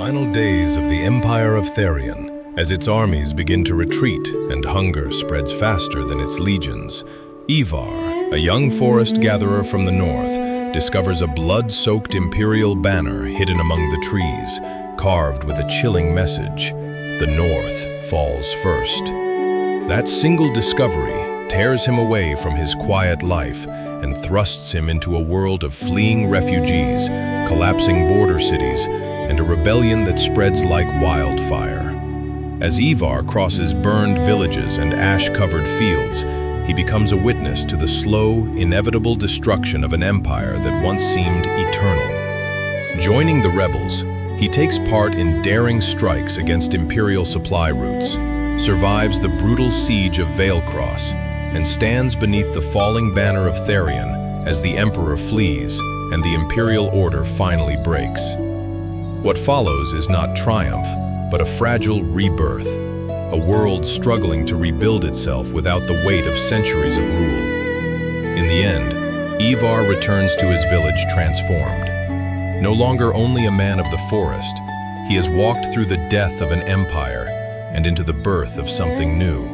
final days of the Empire of Therion, as its armies begin to retreat and hunger spreads faster than its legions, Ivar, a young forest gatherer from the north, discovers a blood-soaked imperial banner hidden among the trees, carved with a chilling message: "The North falls first." That single discovery tears him away from his quiet life and thrusts him into a world of fleeing refugees, collapsing border cities, and a rebellion that spreads like wildfire. As Ivar crosses burned villages and ash-covered fields, he becomes a witness to the slow, inevitable destruction of an empire that once seemed eternal. Joining the rebels, he takes part in daring strikes against imperial supply routes, survives the brutal siege of Veilcross, and stands beneath the falling banner of Therion as the Emperor flees and the Imperial Order finally breaks. What follows is not triumph, but a fragile rebirth, a world struggling to rebuild itself without the weight of centuries of rule. In the end, Ivar returns to his village transformed. No longer only a man of the forest, he has walked through the death of an empire and into the birth of something new.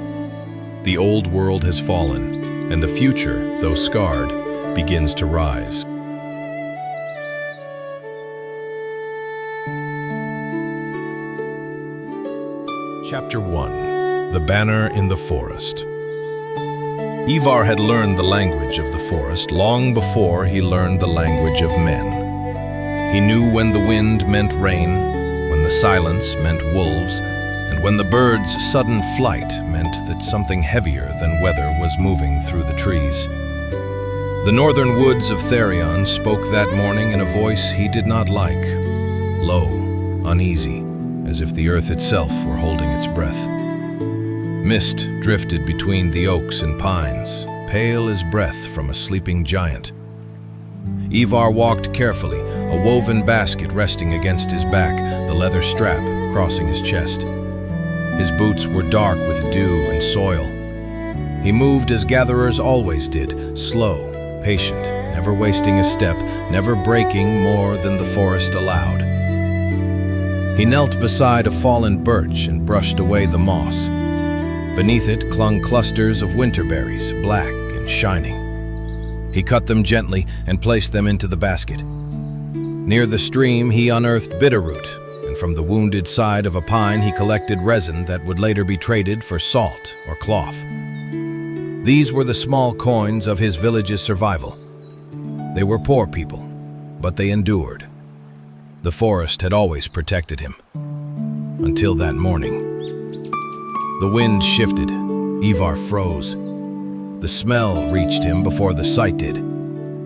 The old world has fallen, and the future, though scarred, begins to rise. Chapter 1. The Banner in the Forest. Ivar had learned the language of the forest long before he learned the language of men. He knew when the wind meant rain, when the silence meant wolves, and when the birds' sudden flight meant that something heavier than weather was moving through the trees. The northern woods of Therion spoke that morning in a voice he did not like, low, uneasy, as if the earth itself were holding its breath. Mist drifted between the oaks and pines, pale as breath from a sleeping giant. Ivar walked carefully, a woven basket resting against his back, the leather strap crossing his chest. His boots were dark with dew and soil. He moved as gatherers always did, slow, patient, never wasting a step, never breaking more than the forest allowed. He knelt beside a fallen birch and brushed away the moss. Beneath it clung clusters of winterberries, black and shining. He cut them gently and placed them into the basket. Near the stream, he unearthed bitterroot, and from the wounded side of a pine he collected resin that would later be traded for salt or cloth. These were the small coins of his village's survival. They were poor people, but they endured. The forest had always protected him, until that morning. The wind shifted. Ivar froze. The smell reached him before the sight did.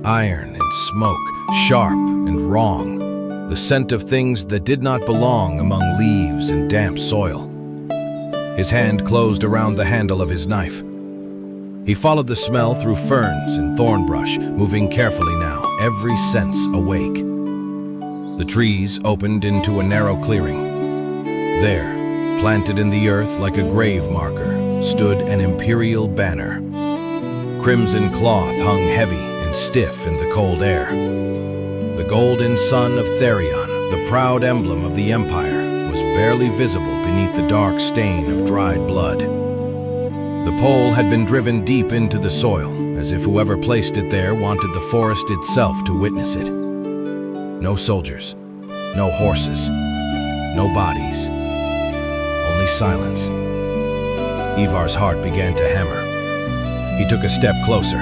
Iron and smoke, sharp and wrong. The scent of things that did not belong among leaves and damp soil. His hand closed around the handle of his knife. He followed the smell through ferns and thorn brush, moving carefully now, every sense awake. The trees opened into a narrow clearing. There, planted in the earth like a grave marker, stood an imperial banner. Crimson cloth hung heavy and stiff in the cold air. The golden sun of Therion, the proud emblem of the empire, was barely visible beneath the dark stain of dried blood. The pole had been driven deep into the soil, as if whoever placed it there wanted the forest itself to witness it. No soldiers, no horses, no bodies, only silence. Ivar's heart began to hammer. He took a step closer.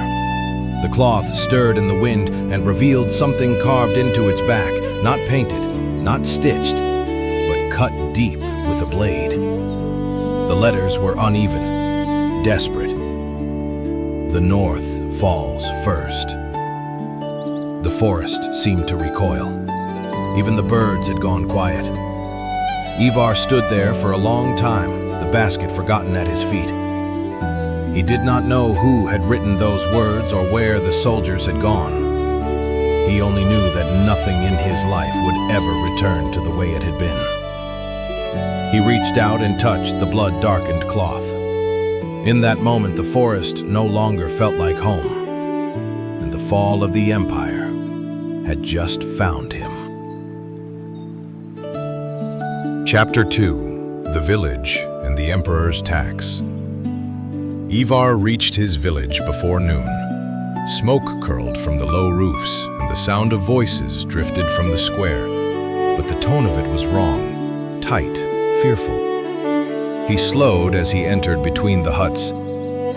The cloth stirred in the wind and revealed something carved into its back, not painted, not stitched, but cut deep with a blade. The letters were uneven, desperate. The North falls first. The forest seemed to recoil. Even the birds had gone quiet. Ivar stood there for a long time, the basket forgotten at his feet. He did not know who had written those words or where the soldiers had gone. He only knew that nothing in his life would ever return to the way it had been. He reached out and touched the blood-darkened cloth. In that moment, the forest no longer felt like home, and the fall of the empire had just found him. Chapter 2: The Village and the Emperor's Tax. Ivar reached his village before noon. Smoke curled from the low roofs, and the sound of voices drifted from the square. But the tone of it was wrong, tight, fearful. He slowed as he entered between the huts.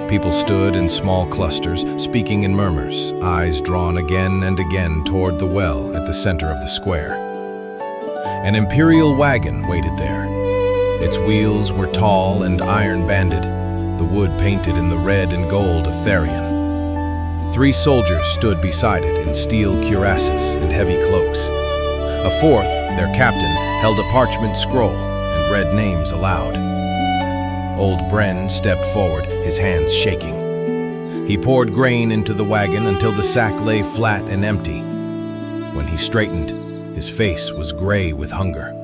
People stood in small clusters, speaking in murmurs, eyes drawn again and again toward the well at the center of the square. An imperial wagon waited there. Its wheels were tall and iron-banded, the wood painted in the red and gold of Therion. 3 soldiers stood beside it in steel cuirasses and heavy cloaks. A fourth, their captain, held a parchment scroll and read names aloud. Old Bren stepped forward, his hands shaking. He poured grain into the wagon until the sack lay flat and empty. When he straightened, his face was gray with hunger.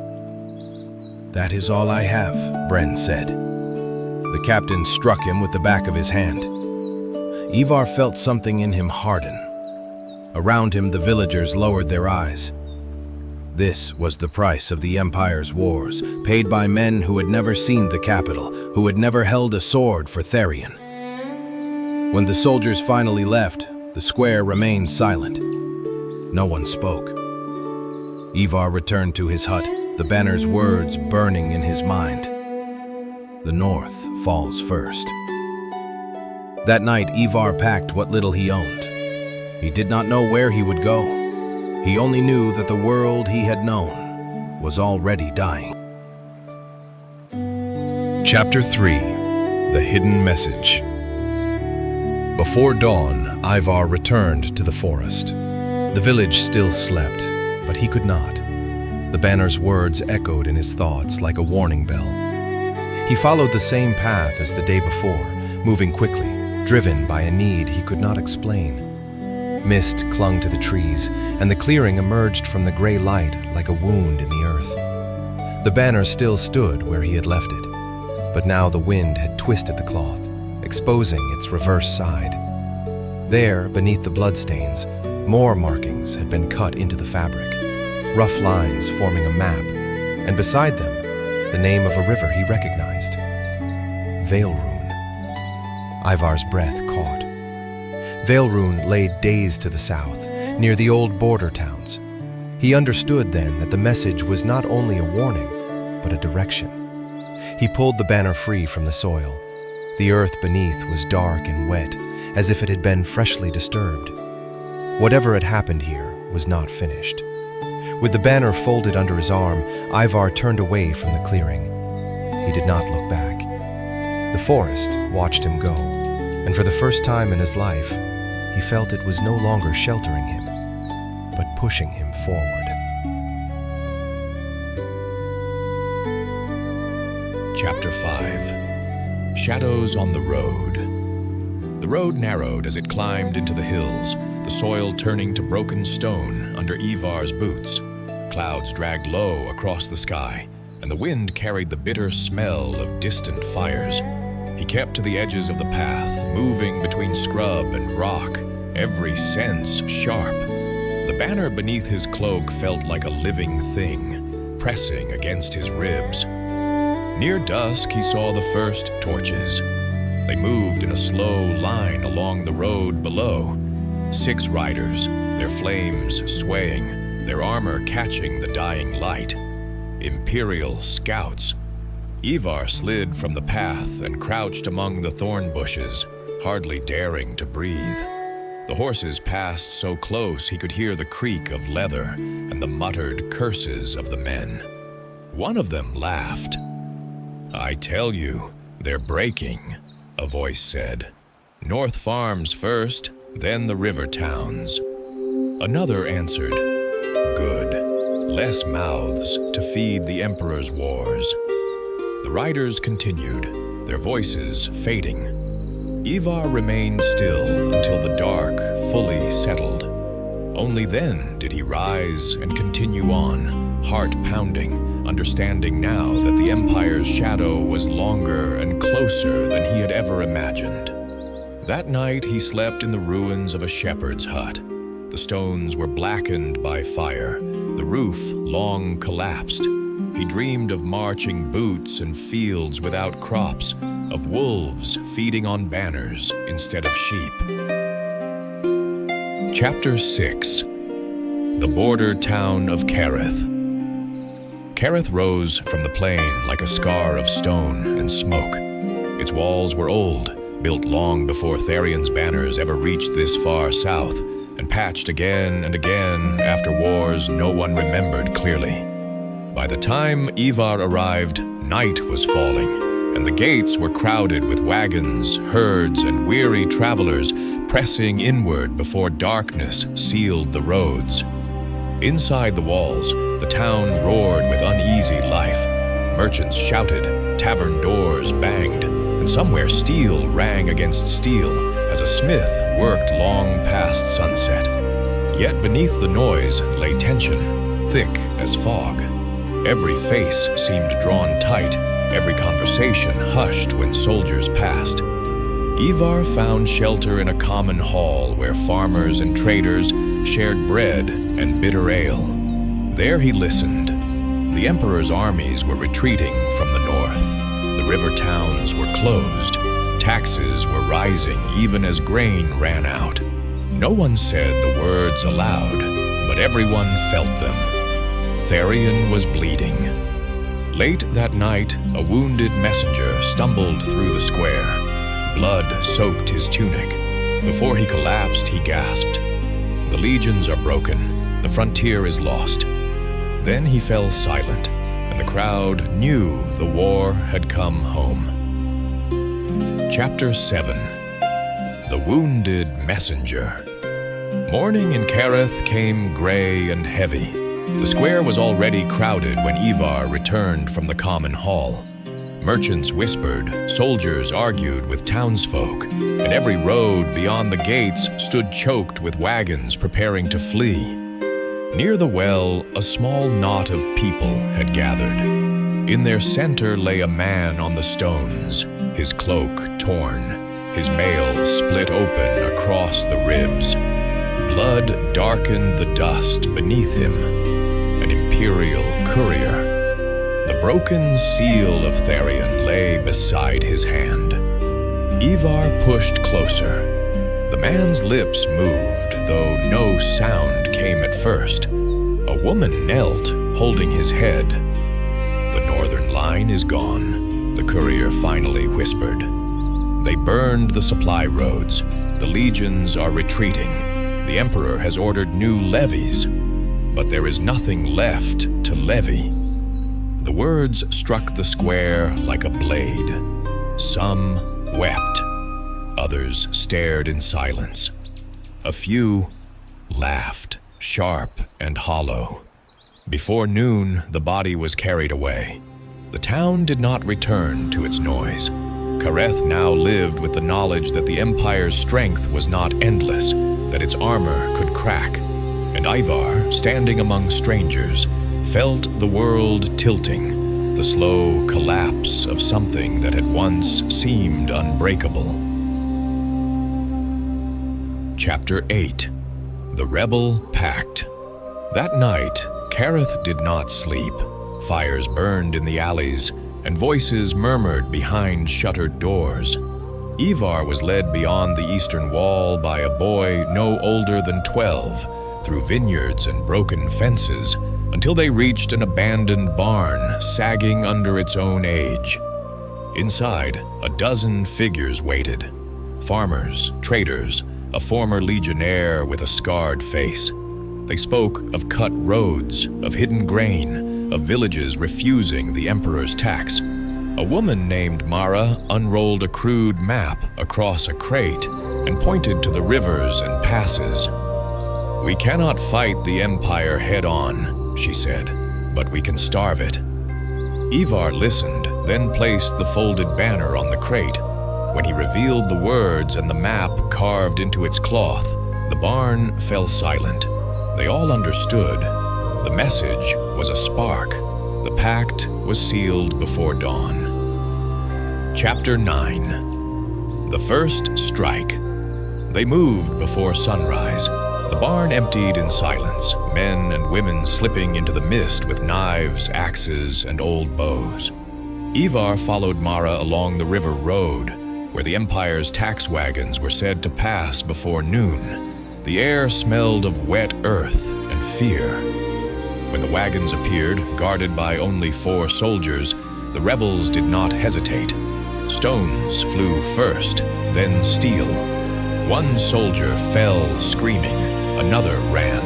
"That is all I have," Bren said. The captain struck him with the back of his hand. Ivar felt something in him harden. Around him, the villagers lowered their eyes. This was the price of the Empire's wars, paid by men who had never seen the capital, who had never held a sword for Therion. When the soldiers finally left, the square remained silent. No one spoke. Ivar returned to his hut, the banner's words burning in his mind. The North falls first. That night, Ivar packed what little he owned. He did not know where he would go. He only knew that the world he had known was already dying. Chapter 3: The Hidden Message. Before dawn, Ivar returned to the forest. The village still slept, but he could not. The banner's words echoed in his thoughts like a warning bell. He followed the same path as the day before, moving quickly, driven by a need he could not explain. Mist clung to the trees, and the clearing emerged from the gray light like a wound in the earth. The banner still stood where he had left it, but now the wind had twisted the cloth, exposing its reverse side. There, beneath the bloodstains, more markings had been cut into the fabric, rough lines forming a map, and beside them, the name of a river he recognized. Veilrune. Ivar's breath caught. Veilrune lay days to the south, near the old border towns. He understood then that the message was not only a warning, but a direction. He pulled the banner free from the soil. The earth beneath was dark and wet, as if it had been freshly disturbed. Whatever had happened here was not finished. With the banner folded under his arm, Ivar turned away from the clearing. He did not look back. The forest watched him go, and for the first time in his life, he felt it was no longer sheltering him, but pushing him forward. Chapter 5: Shadows on the Road. The road narrowed as it climbed into the hills, the soil turning to broken stone under Ivar's boots. Clouds dragged low across the sky, and the wind carried the bitter smell of distant fires. He kept to the edges of the path, moving between scrub and rock, every sense sharp. The banner beneath his cloak felt like a living thing, pressing against his ribs. Near dusk, he saw the first torches. They moved in a slow line along the road below. 6 riders, their flames swaying, their armor catching the dying light. Imperial scouts. Ivar slid from the path and crouched among the thorn bushes, hardly daring to breathe. The horses passed so close he could hear the creak of leather and the muttered curses of the men. One of them laughed. "I tell you, they're breaking," a voice said. "North Farms first, then the river towns." Another answered, "Good, less mouths to feed the Emperor's wars." The riders continued, their voices fading. Ivar remained still until the dark fully settled. Only then did he rise and continue on, heart pounding, understanding now that the Empire's shadow was longer and closer than he had ever imagined. That night he slept in the ruins of a shepherd's hut. The stones were blackened by fire, the roof long collapsed. He dreamed of marching boots and fields without crops, of wolves feeding on banners instead of sheep. Chapter 6. The border town of Kerith. Kerith rose from the plain like a scar of stone and smoke. Its walls were old, built long before Therion's banners ever reached this far south, and patched again and again after wars no one remembered clearly. By the time Ivar arrived, night was falling, and the gates were crowded with wagons, herds, and weary travelers pressing inward before darkness sealed the roads. Inside the walls, the town roared with uneasy life. Merchants shouted, tavern doors banged, and somewhere steel rang against steel as a smith worked long past sunset. Yet beneath the noise lay tension, thick as fog. Every face seemed drawn tight, every conversation hushed when soldiers passed. Ivar found shelter in a common hall where farmers and traders shared bread and bitter ale. There he listened. The emperor's armies were retreating from the north. The river towns were closed. Taxes were rising even as grain ran out. No one said the words aloud, but everyone felt them. Therion was bleeding. Late that night, a wounded messenger stumbled through the square. Blood soaked his tunic. Before he collapsed, he gasped, "The legions are broken. The frontier is lost." Then he fell silent, and the crowd knew the war had come home. Chapter 7. The Wounded Messenger. Morning in Kerith came gray and heavy. The square was already crowded when Ivar returned from the common hall. Merchants whispered, soldiers argued with townsfolk, and every road beyond the gates stood choked with wagons preparing to flee. Near the well, a small knot of people had gathered. In their center lay a man on the stones, his cloak torn, his mail split open across the ribs. Blood darkened the dust beneath him, an imperial courier. The broken seal of Therion lay beside his hand. Ivar pushed closer. The man's lips moved, though no sound came at first. A woman knelt, holding his head. "The northern line is gone," the courier finally whispered. "They burned the supply roads. The legions are retreating. The emperor has ordered new levies, but there is nothing left to levy." The words struck the square like a blade. Some wept. Others stared in silence. A few laughed, sharp and hollow. Before noon, the body was carried away. The town did not return to its noise. Kerith now lived with the knowledge that the empire's strength was not endless, that its armor could crack. And Ivar, standing among strangers, felt the world tilting, the slow collapse of something that had once seemed unbreakable. Chapter 8. The Rebel Pact. That night, Kerith did not sleep. Fires burned in the alleys, and voices murmured behind shuttered doors. Ivar was led beyond the eastern wall by a boy no older than 12, through vineyards and broken fences, until they reached an abandoned barn sagging under its own age. Inside, a dozen figures waited. Farmers, traders, a former legionnaire with a scarred face. They spoke of cut roads, of hidden grain, of villages refusing the emperor's tax. A woman named Mara unrolled a crude map across a crate and pointed to the rivers and passes. "We cannot fight the empire head-on," she said, "but we can starve it." Ivar listened, then placed the folded banner on the crate. When he revealed the words and the map carved into its cloth, the barn fell silent. They all understood. The message was a spark. The pact was sealed before dawn. Chapter 9. The First Strike. They moved before sunrise. The barn emptied in silence, men and women slipping into the mist with knives, axes, and old bows. Ivar followed Mara along the river road, where the Empire's tax wagons were said to pass before noon. The air smelled of wet earth and fear. When the wagons appeared, guarded by only 4 soldiers, the rebels did not hesitate. Stones flew first, then steel. One soldier fell screaming, another ran.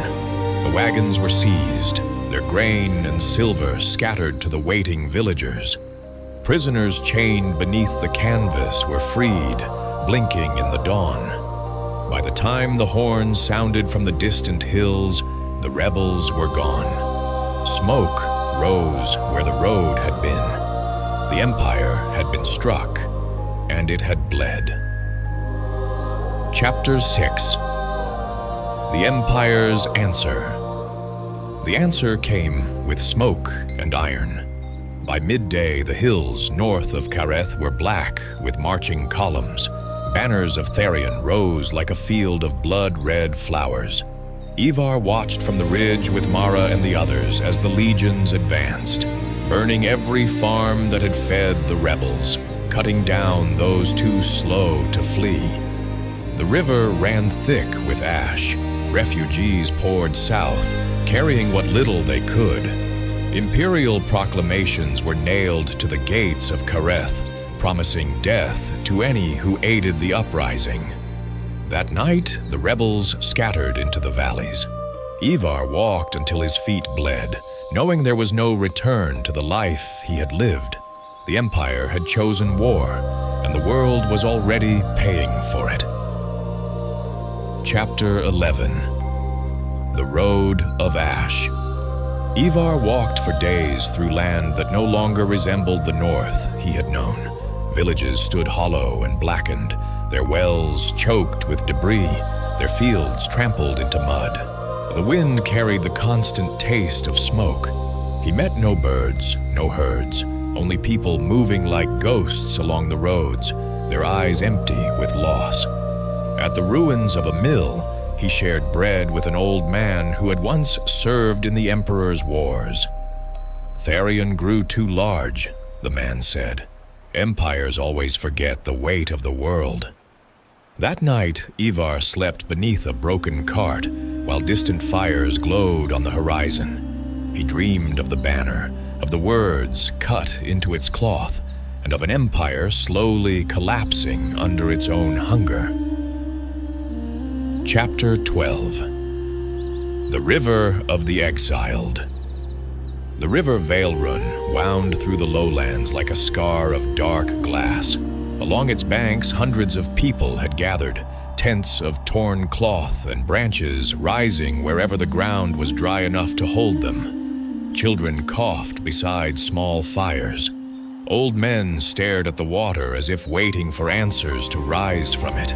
The wagons were seized, their grain and silver scattered to the waiting villagers. Prisoners chained beneath the canvas were freed, blinking in the dawn. By the time the horns sounded from the distant hills, the rebels were gone. Smoke rose where the road had been. The Empire had been struck, and it had bled. Chapter 6. The Empire's Answer. The answer came with smoke and iron. By midday, the hills north of Kareth were black with marching columns. Banners of Therion rose like a field of blood-red flowers. Ivar watched from the ridge with Mara and the others as the legions advanced, burning every farm that had fed the rebels, cutting down those too slow to flee. The river ran thick with ash. Refugees poured south, carrying what little they could. Imperial proclamations were nailed to the gates of Kareth, promising death to any who aided the uprising. That night, the rebels scattered into the valleys. Ivar walked until his feet bled, knowing there was no return to the life he had lived. The Empire had chosen war, and the world was already paying for it. Chapter 11. The Road of Ash. Ivar walked for days through land that no longer resembled the north he had known. Villages stood hollow and blackened, their wells choked with debris, their fields trampled into mud. The wind carried the constant taste of smoke. He met no birds, no herds, only people moving like ghosts along the roads, their eyes empty with loss. At the ruins of a mill, he shared bread with an old man who had once served in the Emperor's wars. Therion grew too large, the man said. Empires always forget the weight of the world. That night, Ivar slept beneath a broken cart, while distant fires glowed on the horizon. He dreamed of the banner, of the words cut into its cloth, and of an empire slowly collapsing under its own hunger. Chapter 12. The River of the Exiled. The river Veilrun wound through the lowlands like a scar of dark glass. Along its banks, hundreds of people had gathered, tents of torn cloth and branches rising wherever the ground was dry enough to hold them. Children coughed beside small fires. Old men stared at the water as if waiting for answers to rise from it.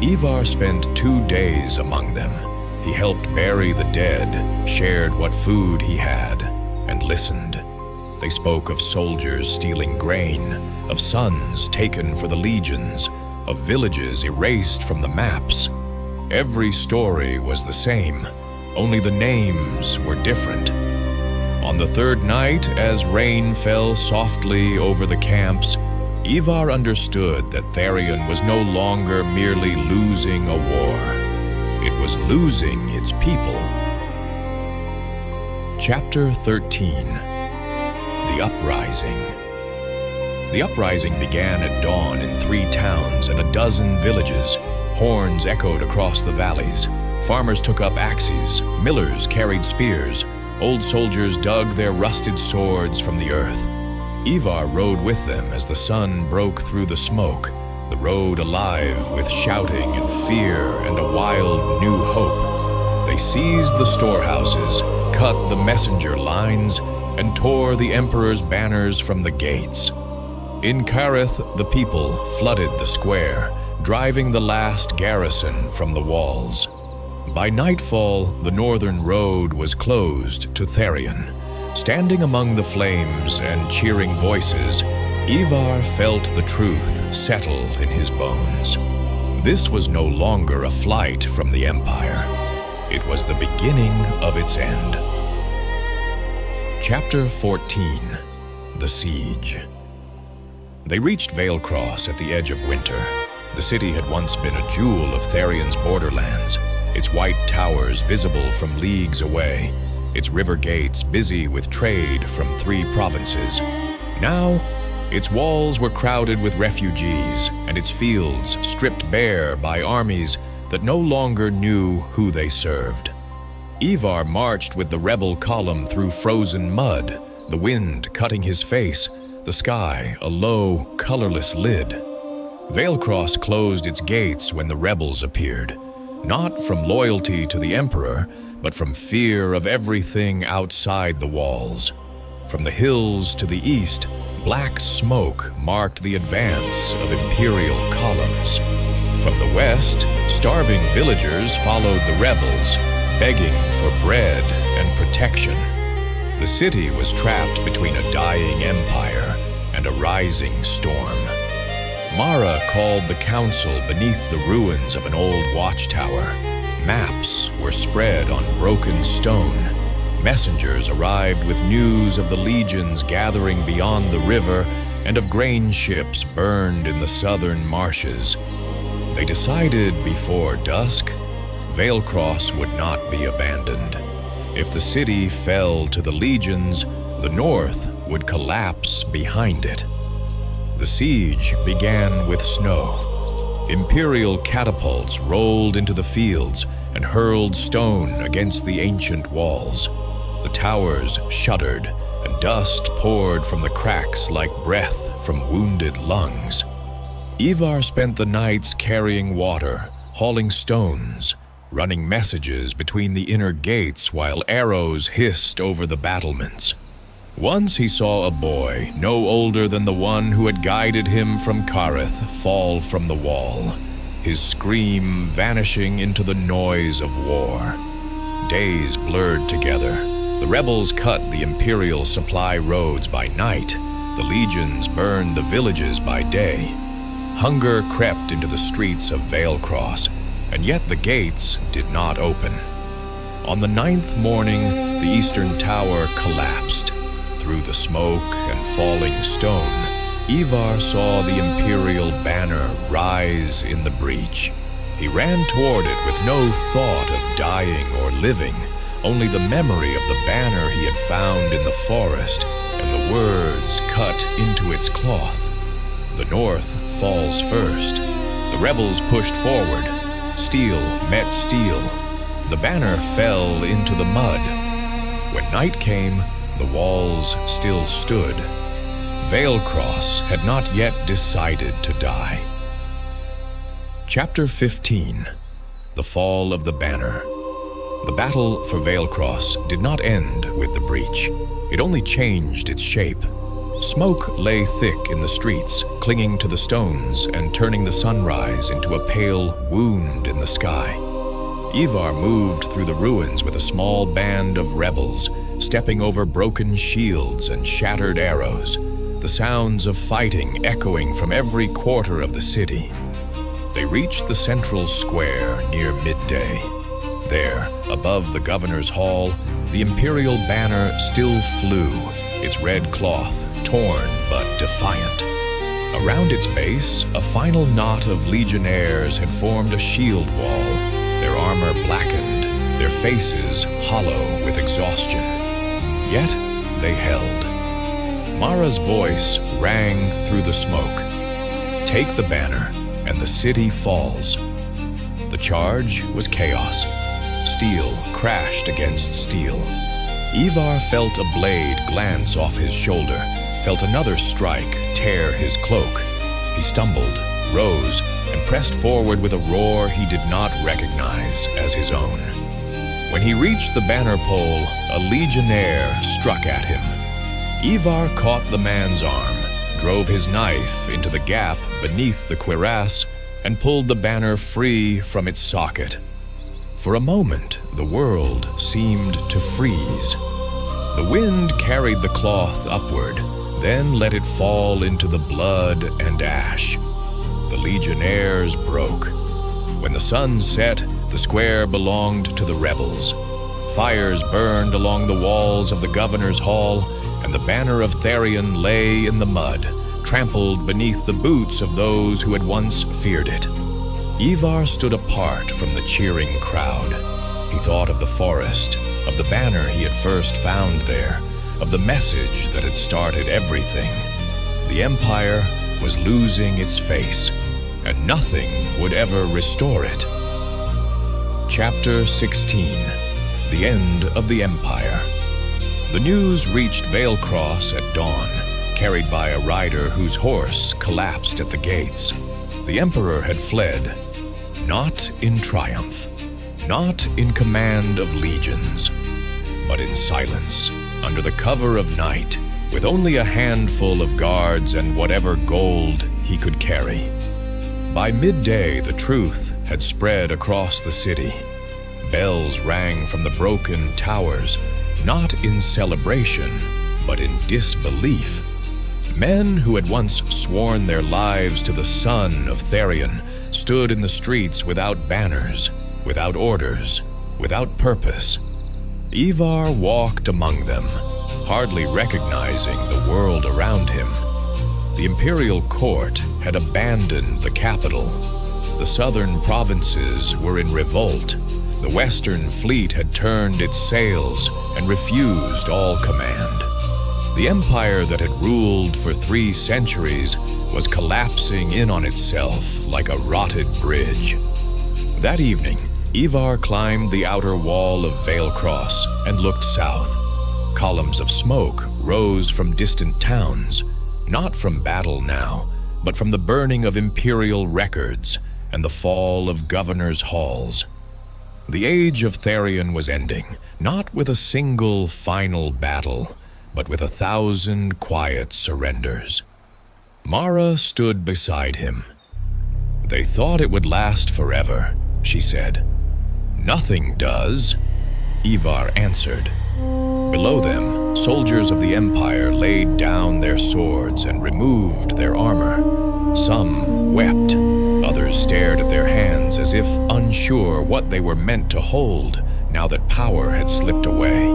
Ivar spent 2 days among them. He helped bury the dead, shared what food he had, and listened. They spoke of soldiers stealing grain, of sons taken for the legions, of villages erased from the maps. Every story was the same, only the names were different. On the 3rd night, as rain fell softly over the camps, Ivar understood that Therion was no longer merely losing a war. It was losing its people. Chapter 13. The Uprising. The uprising began at dawn in 3 towns and a dozen villages. Horns echoed across the valleys. Farmers took up axes, millers carried spears, old soldiers dug their rusted swords from the earth. Ivar rode with them as the sun broke through the smoke, the road alive with shouting and fear and a wild new hope. They seized the storehouses, cut the messenger lines, and tore the Emperor's banners from the gates. In Kareth, the people flooded the square, driving the last garrison from the walls. By nightfall, the northern road was closed to Therion. Standing among the flames and cheering voices, Ivar felt the truth settle in his bones. This was no longer a flight from the Empire. It was the beginning of its end. Chapter 14. The Siege. They reached Veilcross at the edge of winter. The city had once been a jewel of Therion's borderlands, its white towers visible from leagues away, its river gates busy with trade from 3 provinces. Now, its walls were crowded with refugees, and its fields stripped bare by armies that no longer knew who they served. Ivar marched with the rebel column through frozen mud, the wind cutting his face, the sky a low, colorless lid. Veilcross closed its gates when the rebels appeared, not from loyalty to the Emperor, but from fear of everything outside the walls. From the hills to the east, black smoke marked the advance of imperial columns. From the west, starving villagers followed the rebels, begging for bread and protection. The city was trapped between a dying empire and a rising storm. Mara called the council beneath the ruins of an old watchtower. Maps were spread on broken stone. Messengers arrived with news of the legions gathering beyond the river and of grain ships burned in the southern marshes. They decided before dusk, Veilcross would not be abandoned. If the city fell to the legions, the north would collapse behind it. The siege began with snow. Imperial catapults rolled into the fields and hurled stone against the ancient walls. The towers shuddered, and dust poured from the cracks like breath from wounded lungs. Ivar spent the nights carrying water, hauling stones, running messages between the inner gates while arrows hissed over the battlements. Once he saw a boy, no older than the one who had guided him from Kareth, fall from the wall, his scream vanishing into the noise of war. Days blurred together. The rebels cut the imperial supply roads by night. The legions burned the villages by day. Hunger crept into the streets of Veilcross, and yet the gates did not open. On the 9th morning, the eastern tower collapsed. Through the smoke and falling stone, Ivar saw the imperial banner rise in the breach. He ran toward it with no thought of dying or living, only the memory of the banner he had found in the forest and the words cut into its cloth. The north falls first. The rebels pushed forward. Steel met steel. The banner fell into the mud. When night came, the walls still stood. Veilcross had not yet decided to die. Chapter 15. The Fall of the Banner. The battle for Veilcross did not end with the breach. It only changed its shape. Smoke lay thick in the streets, clinging to the stones and turning the sunrise into a pale wound in the sky. Ivar moved through the ruins with a small band of rebels, stepping over broken shields and shattered arrows, the sounds of fighting echoing from every quarter of the city. They reached the central square near midday. There, above the governor's hall, the imperial banner still flew, its red cloth torn but defiant. Around its base, a final knot of legionnaires had formed a shield wall, their armor blackened, their faces hollow with exhaustion. Yet they held. Mara's voice rang through the smoke. Take the banner, and the city falls. The charge was chaos. Steel crashed against steel. Ivar felt a blade glance off his shoulder, felt another strike tear his cloak. He stumbled, rose, and pressed forward with a roar he did not recognize as his own. When he reached the banner pole, a legionnaire struck at him. Ivar caught the man's arm, drove his knife into the gap beneath the cuirass, and pulled the banner free from its socket. For a moment, the world seemed to freeze. The wind carried the cloth upward, then let it fall into the blood and ash. The legionnaires broke. When the sun set, The square belonged to the rebels. Fires burned along the walls of the governor's hall, and the banner of Therion lay in the mud, trampled beneath the boots of those who had once feared it. Ivar stood apart from the cheering crowd. He thought of the forest, of the banner he had first found there, of the message that had started everything. The Empire was losing its face, and nothing would ever restore it. Chapter 16. The End of the Empire. The news reached Veilcross at dawn, carried by a rider whose horse collapsed at the gates. The Emperor had fled, not in triumph, not in command of legions, but in silence, under the cover of night, with only a handful of guards and whatever gold he could carry. By midday, the truth had spread across the city. Bells rang from the broken towers, not in celebration, but in disbelief. Men who had once sworn their lives to the son of Therion stood in the streets without banners, without orders, without purpose. Ivar walked among them, hardly recognizing the world around him. The imperial court had abandoned the capital. The southern provinces were in revolt. The western fleet had turned its sails and refused all command. The empire that had ruled for 3 centuries was collapsing in on itself like a rotted bridge. That evening, Ivar climbed the outer wall of Veilcross and looked south. Columns of smoke rose from distant towns, not from battle now, but from the burning of imperial records and the fall of governors' halls. The age of Therion was ending, not with a single final battle, but with 1,000 quiet surrenders. Mara stood beside him. "They thought it would last forever," she said. "Nothing does," Ivar answered. Below them, soldiers of the Empire laid down their swords and removed their armor. Some wept, others stared at their hands as if unsure what they were meant to hold now that power had slipped away.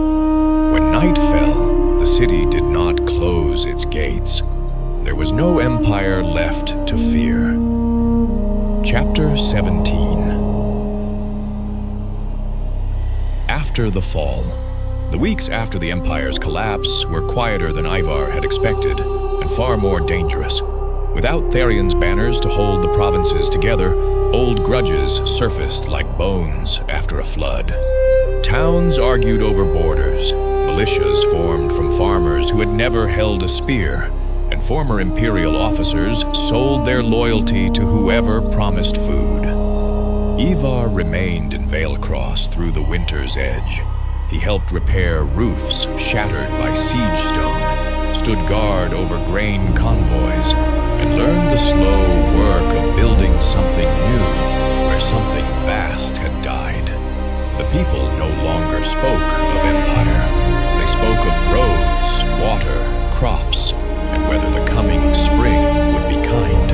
When night fell, the city did not close its gates. There was no empire left to fear. Chapter 17. After the fall. The weeks after the Empire's collapse were quieter than Ivar had expected, and far more dangerous. Without Therion's banners to hold the provinces together, old grudges surfaced like bones after a flood. Towns argued over borders, militias formed from farmers who had never held a spear, and former imperial officers sold their loyalty to whoever promised food. Ivar remained in Veilcross through the winter's edge. He helped repair roofs shattered by siege stone, stood guard over grain convoys, and learned the slow work of building something new where something vast had died. The people no longer spoke of empire. They spoke of roads, water, crops, and whether the coming spring would be kind.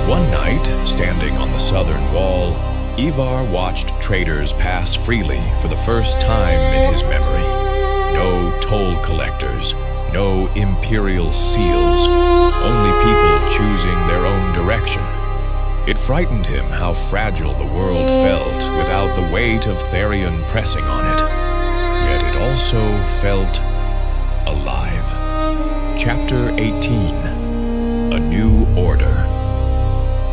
One night, standing on the southern wall, Ivar watched traders pass freely for the first time in his memory. No toll collectors, no imperial seals, only people choosing their own direction. It frightened him how fragile the world felt without the weight of Therion pressing on it. Yet it also felt alive. Chapter 18. A New Order.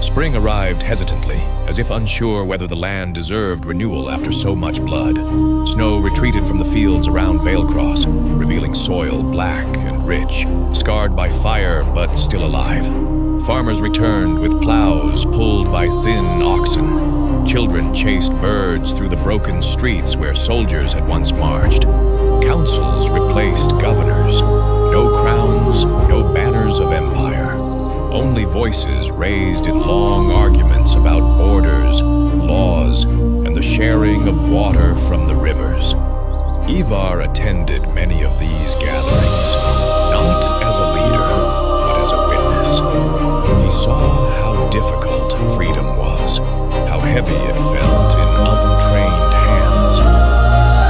Spring arrived hesitantly, as if unsure whether the land deserved renewal after so much blood. Snow retreated from the fields around Veilcross, revealing soil black and rich, scarred by fire but still alive. Farmers returned with plows pulled by thin oxen. Children chased birds through the broken streets where soldiers had once marched. Councils replaced governors. No crowns, no banners of empire. Only voices raised in long arguments about borders, laws, and the sharing of water from the rivers. Ivar attended many of these gatherings, not as a leader, but as a witness. He saw how difficult freedom was, how heavy it felt in untrained hands.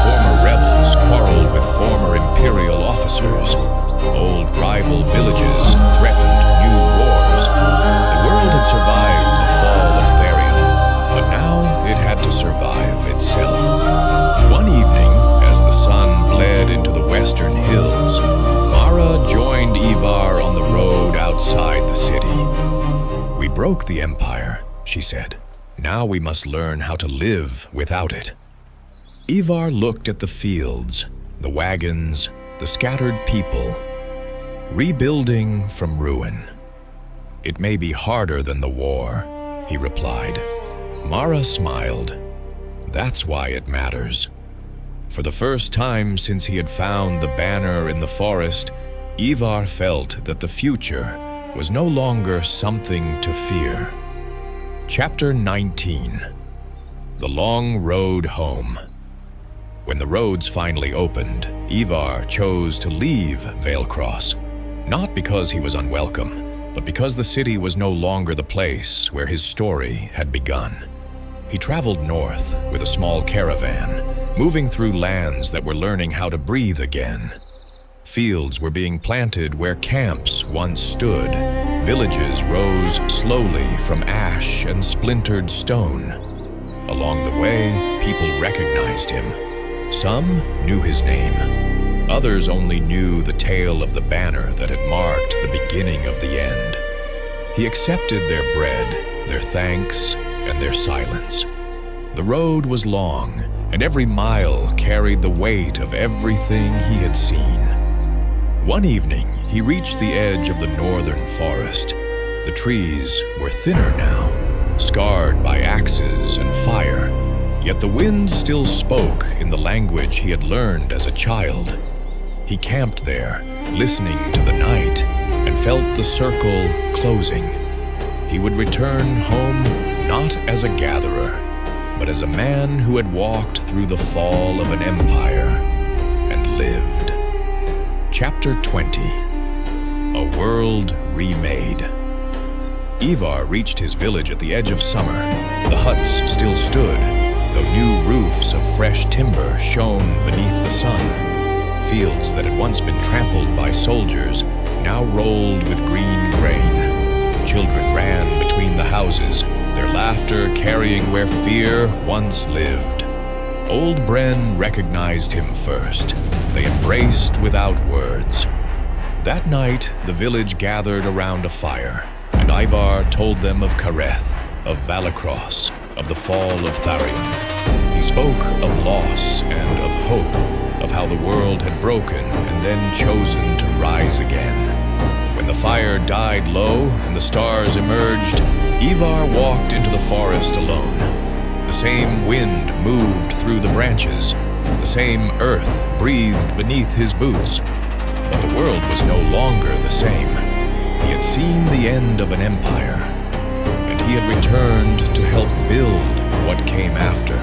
Former rebels quarreled with former imperial officers. Old rival villages threatened new wars. The world had survived the fall of Therion, but now it had to survive itself. One evening, as the sun bled into the western hills, Mara joined Ivar on the road outside the city. "We broke the empire," she said. "Now we must learn how to live without it." Ivar looked at the fields, the wagons, the scattered people, rebuilding from ruin. "It may be harder than the war," he replied. Mara smiled. "That's why it matters." For the first time since he had found the banner in the forest, Ivar felt that the future was no longer something to fear. Chapter 19. The Long Road Home. When the roads finally opened, Ivar chose to leave Veilcross, not because he was unwelcome, but because the city was no longer the place where his story had begun. He traveled north with a small caravan, moving through lands that were learning how to breathe again. Fields were being planted where camps once stood. Villages rose slowly from ash and splintered stone. Along the way, people recognized him. Some knew his name. Others only knew the tale of the banner that had marked the beginning of the end. He accepted their bread, their thanks, and their silence. The road was long, and every mile carried the weight of everything he had seen. One evening, he reached the edge of the northern forest. The trees were thinner now, scarred by axes and fire, yet the wind still spoke in the language he had learned as a child. He camped there, listening to the night, and felt the circle closing. He would return home not as a gatherer, but as a man who had walked through the fall of an empire and lived. Chapter 20. A World Remade. Ivar reached his village at the edge of summer. The huts still stood, though new roofs of fresh timber shone beneath the sun. Fields that had once been trampled by soldiers now rolled with green grain. Children ran between the houses, their laughter carrying where fear once lived. Old Bren recognized him first. They embraced without words. That night, the village gathered around a fire, and Ivar told them of Kareth, of Veilcross, of the fall of Therion. He spoke of loss and of hope, of how the world had broken and then chosen to rise again. When the fire died low and the stars emerged, Ivar walked into the forest alone. The same wind moved through the branches. The same earth breathed beneath his boots. But the world was no longer the same. He had seen the end of an empire, and he had returned to help build what came after.